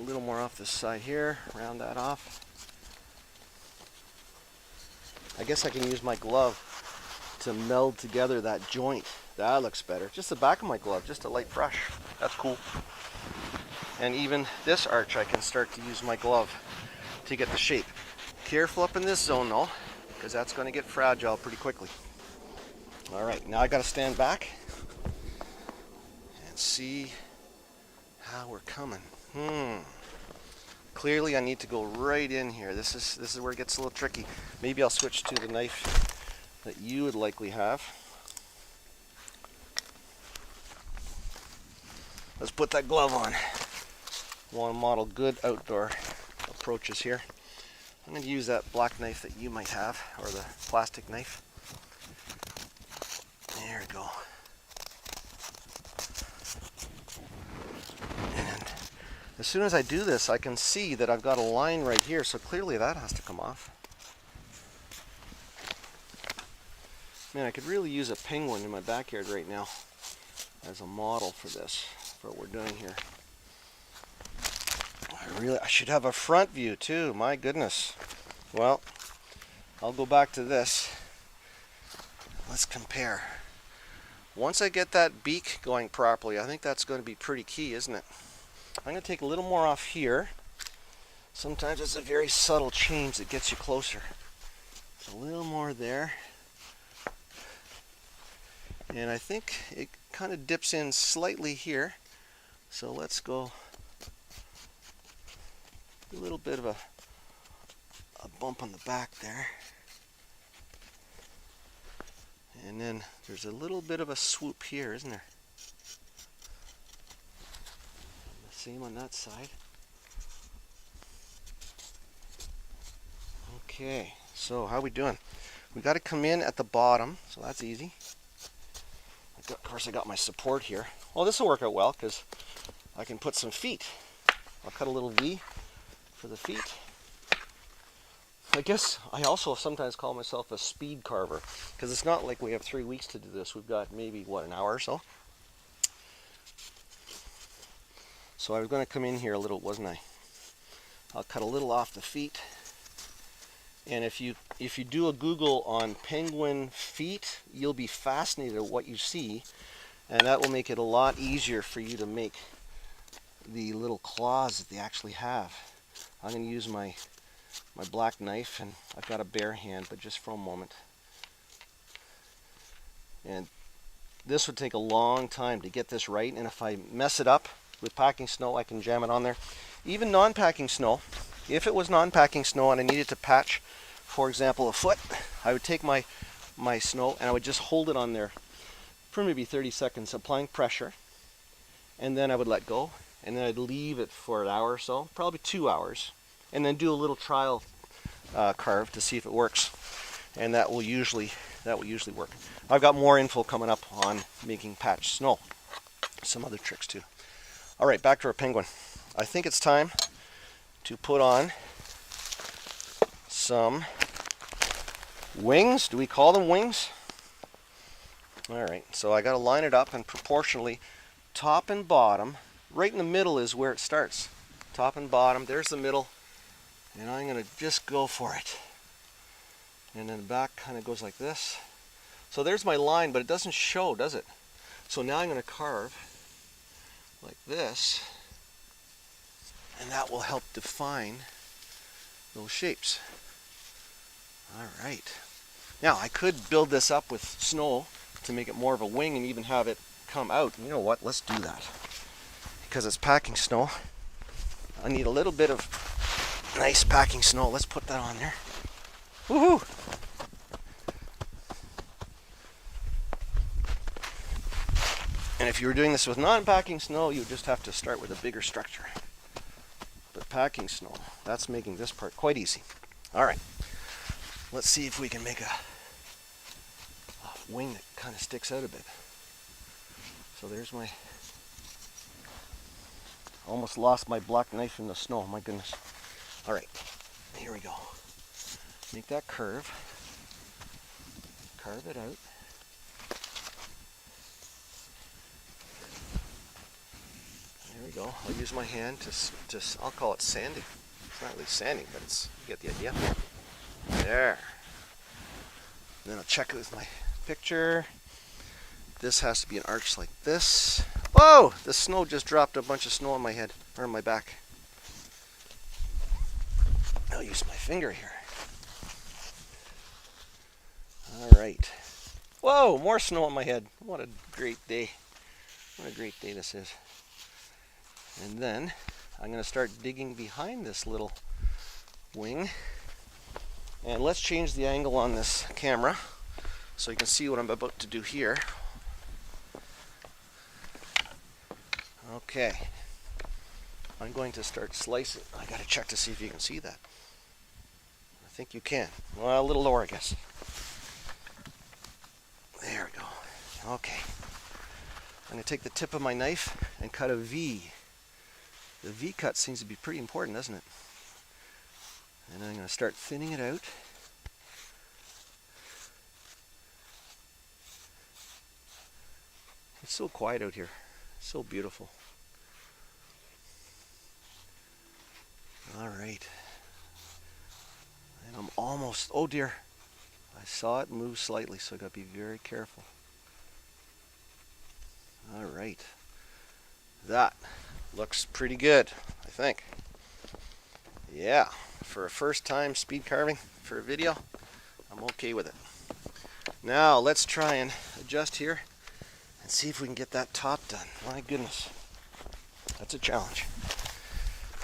little more off this side here, round that off. I guess I can use my glove to meld together that joint. That looks better. Just the back of my glove, just a light brush. That's cool. And even this arch I can start to use my glove to get the shape. Careful up in this zone though, because that's going to get fragile pretty quickly. Alright, now I got to stand back and see how we're coming. Clearly I need to go right in here. This is where it gets a little tricky. Maybe I'll switch to the knife that you would likely have. Let's put that glove on. Want to model good outdoor approaches here. I'm going to use that black knife that you might have, or the plastic knife. There we go. And as soon as I do this, I can see that I've got a line right here, so clearly that has to come off. Man, I could really use a penguin in my backyard right now as a model for this, for what we're doing here. I should have a front view too, my goodness. Well, I'll go back to this. Let's compare. Once I get that beak going properly, I think that's going to be pretty key, isn't it? I'm going to take a little more off here. Sometimes it's a very subtle change that gets you closer. A little more there. And I think it kind of dips in slightly here. So let's go a little bit of a bump on the back there. And then there's a little bit of a swoop here, isn't there? The same on that side. Okay, so how we doing? We got to come in at the bottom, so that's easy. Of course I got my support here. Well, this will work out well because I can put some feet. I'll cut a little V for the feet. I guess I also sometimes call myself a speed carver because it's not like we have 3 weeks to do this. We've got maybe, what, an hour or so? So I was going to come in here a little, wasn't I? I'll cut a little off the feet. And if you do a Google on penguin feet, you'll be fascinated at what you see, and that will make it a lot easier for you to make the little claws that they actually have. I'm going to use my black knife, and I've got a bare hand, but just for a moment. And this would take a long time to get this right, and if I mess it up with packing snow, I can jam it on there. Even non-packing snow, if it was non-packing snow and I needed to patch, for example, a foot, I would take my snow and I would just hold it on there for maybe 30 seconds, applying pressure, and then I would let go, and then I'd leave it for an hour or so, probably 2 hours, and then do a little trial carve to see if it works, and that will usually work. I've got more info coming up on making patch snow, some other tricks too. All right, back to our penguin. I think it's time to put on some wings. Do we call them wings? All right, so I got to line it up and proportionally top and bottom. Right in the middle is where it starts. Top and bottom, there's the middle, and I'm going to just go for it. And then the back kind of goes like this. So there's my line, but it doesn't show, does it? So now I'm going to carve like this, and that will help define those shapes. All right. Now I could build this up with snow to make it more of a wing and even have it come out. You know what? Let's do that. Because it's packing snow, I need a little bit of nice packing snow. Let's put that on there. Woohoo! And if you were doing this with non-packing snow, you would just have to start with a bigger structure. But packing snow, that's making this part quite easy. All right, let's see if we can make a wing that kind of sticks out a bit. So there's my, almost lost my black knife in the snow, my goodness. All right, here we go. Make that curve, carve it out. There we go. I'll use my hand to I'll call it sanding. It's not really sanding, but you get the idea. There. And then I'll check it with my picture. This has to be an arch like this. Whoa! The snow just dropped a bunch of snow on my head, or on my back. I'll use my finger here. Alright. Whoa! More snow on my head. What a great day. What a great day this is. And then I'm going to start digging behind this little wing. And let's change the angle on this camera so you can see what I'm about to do here. Okay. I'm going to start slicing. I got to check to see if you can see that. I think you can. Well, a little lower, I guess. There we go. Okay. I'm going to take the tip of my knife and cut a V. The V cut seems to be pretty important, doesn't it? And I'm going to start thinning it out. It's so quiet out here. So beautiful. All right. And I'm almost, oh dear. I saw it move slightly, so I got to be very careful. All right. That looks pretty good, I think. Yeah, for a first time speed carving for a video, I'm okay with it. Now let's try and adjust here and see if we can get that top done. My goodness, that's a challenge.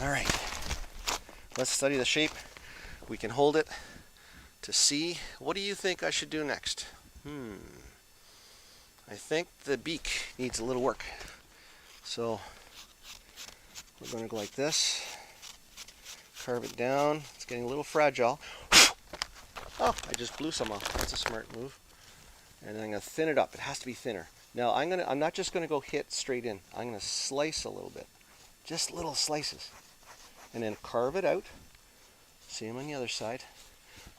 All right, let's study the shape. We can hold it to see. What do you think I should do next? I think the beak needs a little work. So we're going to go like this. Carve it down. It's getting a little fragile. Oh, I just blew some off. That's a smart move. And I'm going to thin it up. It has to be thinner. Now I'm not just going to go hit straight in. I'm going to slice a little bit. Just little slices. And then carve it out. Same on the other side.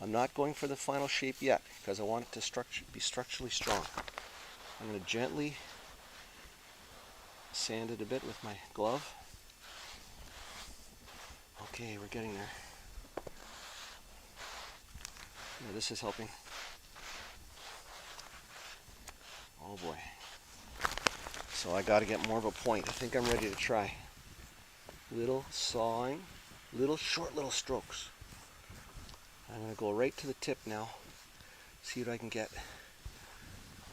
I'm not going for the final shape yet because I want it to be structurally strong. I'm going to gently sand it a bit with my glove. Okay, we're getting there. Yeah, this is helping. Oh boy. So I got to get more of a point. I think I'm ready to try. Little sawing, short little strokes. I'm going to go right to the tip now. See what I can get.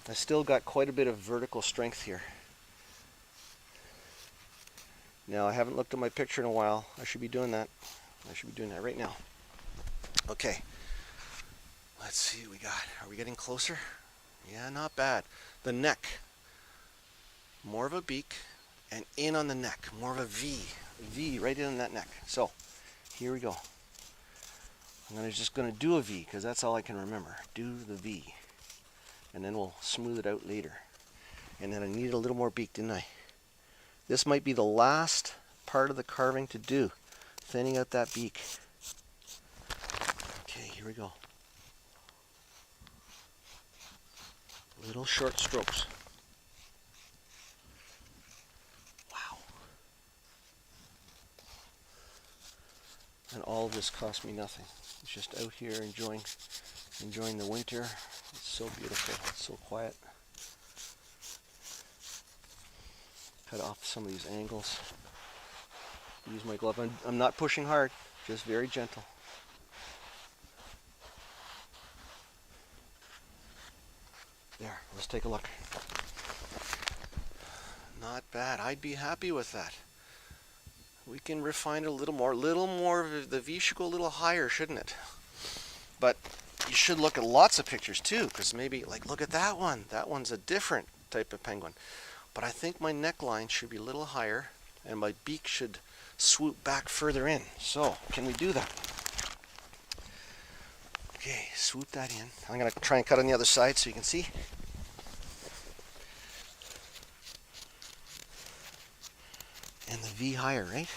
I still got quite a bit of vertical strength here. Now, I haven't looked at my picture in a while. I should be doing that. I should be doing that right now. Okay. Let's see what we got. Are we getting closer? Yeah, not bad. The neck. More of a beak. And in on the neck. More of a V. V right in on that neck. So, here we go. I'm just going to do a V because that's all I can remember. Do the V. And then we'll smooth it out later. And then I needed a little more beak, didn't I? This might be the last part of the carving to do. Thinning out that beak. Okay, here we go. Little short strokes. Wow. And all of this cost me nothing. It's just out here enjoying the winter. It's so beautiful. It's so quiet. Cut off some of these angles. Use my glove. I'm not pushing hard, just very gentle. There, let's take a look. Not bad. I'd be happy with that. We can refine it a little more. The V should go a little higher, shouldn't it? But you should look at lots of pictures too, because maybe, like, look at that one. That one's a different type of penguin. But I think my neckline should be a little higher, and my beak should swoop back further in. So, can we do that? Okay, swoop that in. I'm going to try and cut on the other side so you can see. And the V higher, right?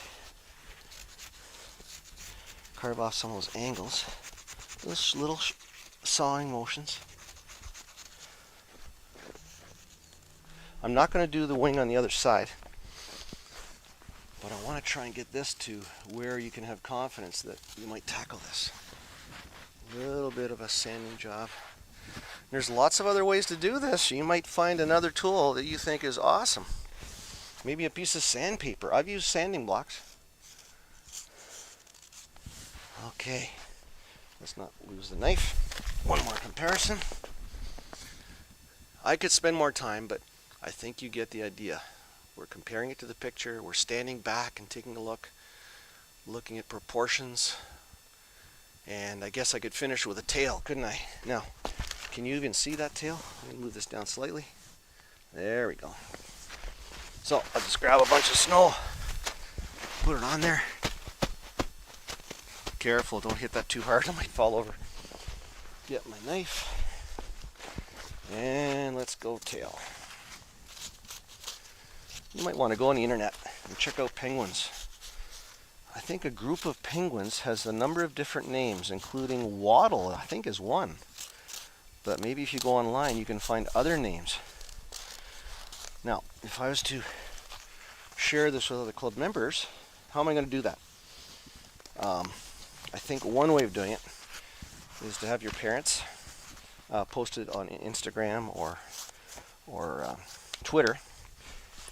Carve off some of those angles. Those little sawing motions. I'm not going to do the wing on the other side. try and get this to where you can have confidence that you might tackle this. A little bit of a sanding job. There's lots of other ways to do this. You might find another tool that you think is awesome. Maybe a piece of sandpaper. I've used sanding blocks. Okay, let's not lose the knife. One more comparison. I could spend more time, but I think you get the idea. We're comparing it to the picture. We're standing back and taking a look, looking at proportions. And I guess I could finish with a tail, couldn't I? Now, can you even see that tail? Let me move this down slightly. There we go. So I'll just grab a bunch of snow, put it on there. Careful, don't hit that too hard, it might fall over. Get my knife, and let's go tail. You might want to go on the internet and check out penguins. I think a group of penguins has a number of different names, including waddle, I think is one. But maybe if you go online, you can find other names. Now, if I was to share this with other club members, how am I going to do that? I think one way of doing it is to have your parents post it on Instagram or Twitter.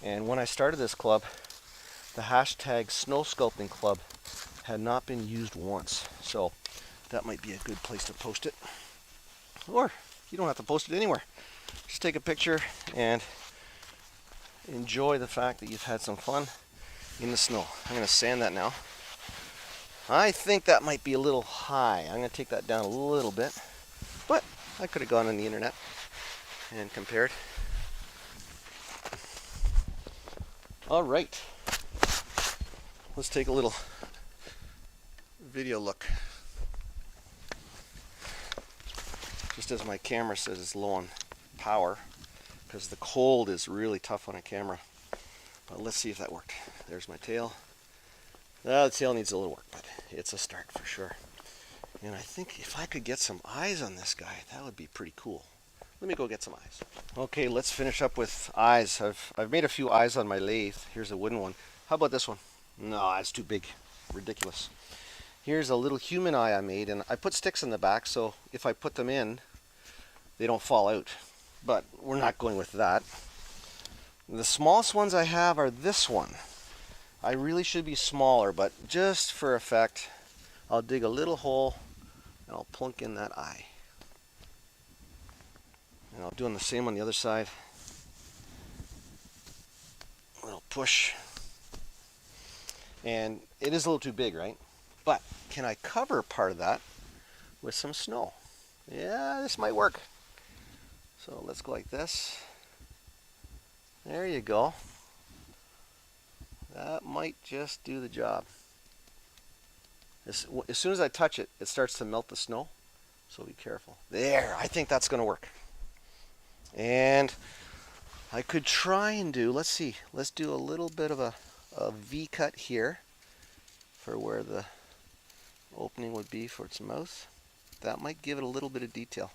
And when I started this club, the hashtag Snow Sculpting Club had not been used once. So that might be a good place to post it. Or you don't have to post it anywhere. Just take a picture and enjoy the fact that you've had some fun in the snow. I'm going to sand that now. I think that might be a little high. I'm going to take that down a little bit. But I could have gone on the internet and compared. All right. Let's take a little video look. Just as my camera says it's low on power, because the cold is really tough on a camera. But let's see if that worked. There's my tail. The tail needs a little work, but it's a start for sure. And I think if I could get some eyes on this guy, that would be pretty cool. Let me go get some eyes. Okay, let's finish up with eyes. I've made a few eyes on my lathe. Here's a wooden one. How about this one? No, that's too big. Ridiculous. Here's a little human eye I made, and I put sticks in the back, so if I put them in, they don't fall out. But we're not going with that. The smallest ones I have are this one. I really should be smaller, but just for effect, I'll dig a little hole and I'll plunk in that eye. And I'll do the same on the other side. A little push. And it is a little too big, right? But can I cover part of that with some snow? Yeah, this might work. So let's go like this. There you go. That might just do the job. As soon as I touch it, it starts to melt the snow. So be careful. There, I think that's going to work. And I could try and do, let's see, let's do a little bit of a V cut here for where the opening would be for its mouth. That might give it a little bit of detail.